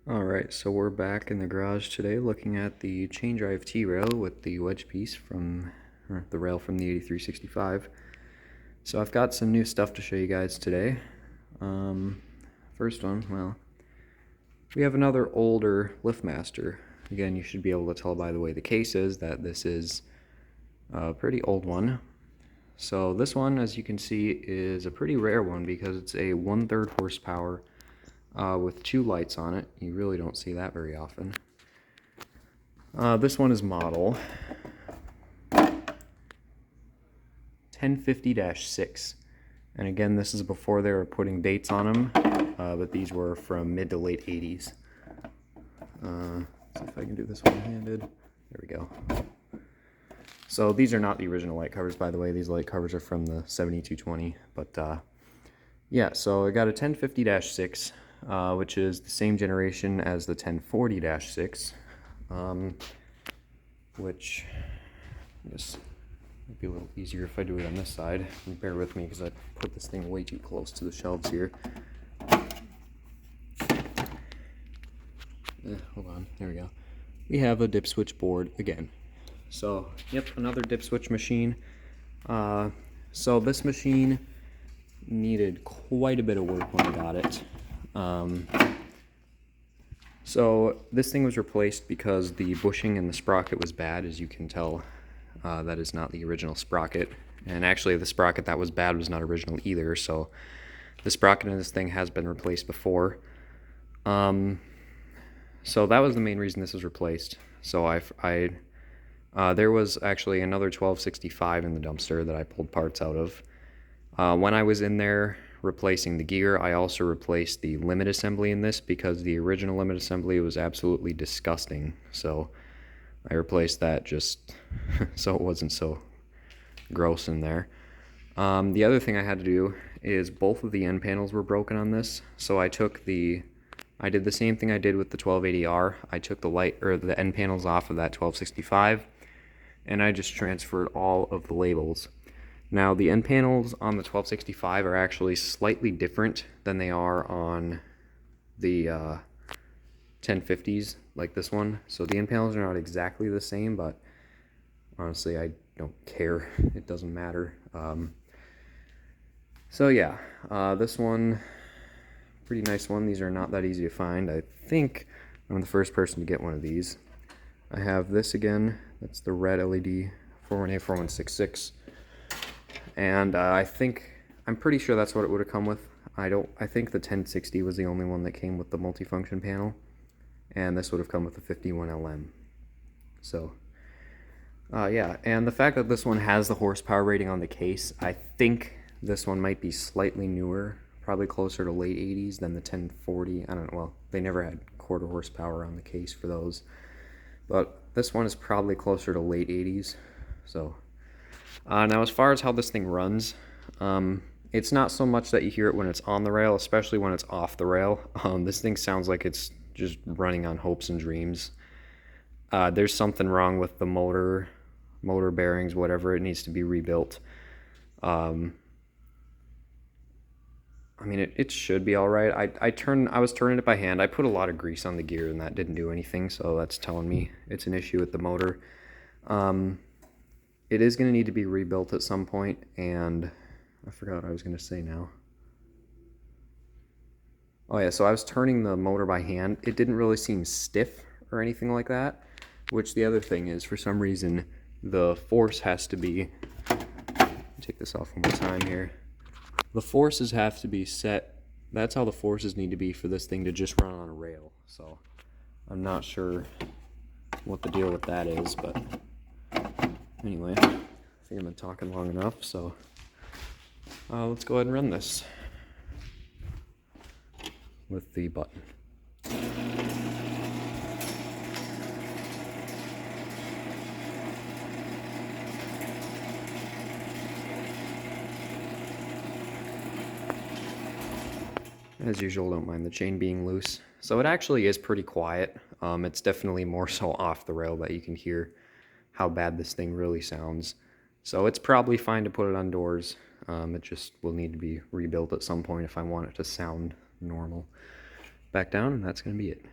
Alright, so we're back in the garage today looking at the chain drive T-rail with the wedge piece from, or the rail from the 8365. So I've got some new stuff to show you guys today. First one, well, we have another older LiftMaster. Again, you should be able to tell by the way the case is that this is a pretty old one. So this one, as you can see, is a pretty rare one because it's a 1/3 horsepower with 2 lights on it. You really don't see that very often. This one is model 1050-6. And again, this is before they were putting dates on them, but these were from mid to late 80s. Let's see if I can do this one-handed. There we go. So these are not the original light covers, by the way. These light covers are from the 7220. But yeah, so I got a 1050-6. Which is the same generation as the 1040-6, which I guess might be a little easier if I do it on this side. And bear with me because I put this thing way too close to the shelves here. Hold on, there we go. We have a dip switch board again. So, yep, another dip switch machine. So this machine needed quite a bit of work when I got it. So this thing was replaced because the bushing in the sprocket was bad. As you can tell, that is not the original sprocket, and actually the sprocket that was bad was not original either, so the sprocket in this thing has been replaced before. So that was the main reason this was replaced. So there was actually another 1265 in the dumpster that I pulled parts out of. When I was in there replacing the gear, I also replaced the limit assembly in this because the original limit assembly was absolutely disgusting. So I replaced that just so it wasn't so gross in there. The other thing I had to do is both of the end panels were broken on this. So I did the same thing I did with the 1280R. I took the end panels off of that 1265 and I just transferred all of the labels. Now, the end panels on the 1265 are actually slightly different than they are on the 1050s, like this one. So the end panels are not exactly the same, but honestly, I don't care. It doesn't matter. So yeah, this one, pretty nice one. These are not that easy to find. I think I'm the first person to get one of these. I have this again. That's the red LED 41A4166. And I'm pretty sure that's what it would have come with. I think the 1060 was the only one that came with the multifunction panel, and this would have come with the 51LM. So, yeah, and the fact that this one has the horsepower rating on the case, I think this one might be slightly newer, probably closer to late 80s than the 1040. I don't know, well, they never had quarter horsepower on the case for those, but this one is probably closer to late 80s, so. Now, as far as how this thing runs, it's not so much that you hear it when it's on the rail, especially when it's off the rail. This thing sounds like it's just running on hopes and dreams. There's something wrong with the motor bearings, whatever. It needs to be rebuilt. I mean, it should be all right. I was turning it by hand. I put a lot of grease on the gear, and that didn't do anything, so that's telling me it's an issue with the motor. It is going to need to be rebuilt at some point, and I forgot what I was going to say now. Oh yeah, so I was turning the motor by hand. It didn't really seem stiff or anything like that, which the other thing is, for some reason, the force has to be, take this off one more time here. The forces have to be set, that's how the forces need to be for this thing to just run on a rail. So I'm not sure what the deal with that is, but anyway, I think I've been talking long enough, so let's go ahead and run this with the button. As usual, don't mind the chain being loose. So it actually is pretty quiet. It's definitely more so off the rail that you can hear how bad this thing really sounds. So it's probably fine to put it on doors. It just will need to be rebuilt at some point if I want it to sound normal. Back down, and that's going to be it.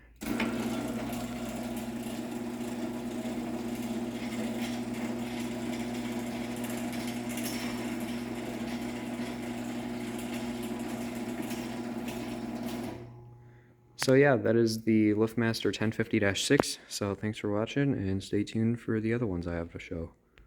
So yeah, that is the LiftMaster 1050-6. So thanks for watching, and stay tuned for the other ones I have to show.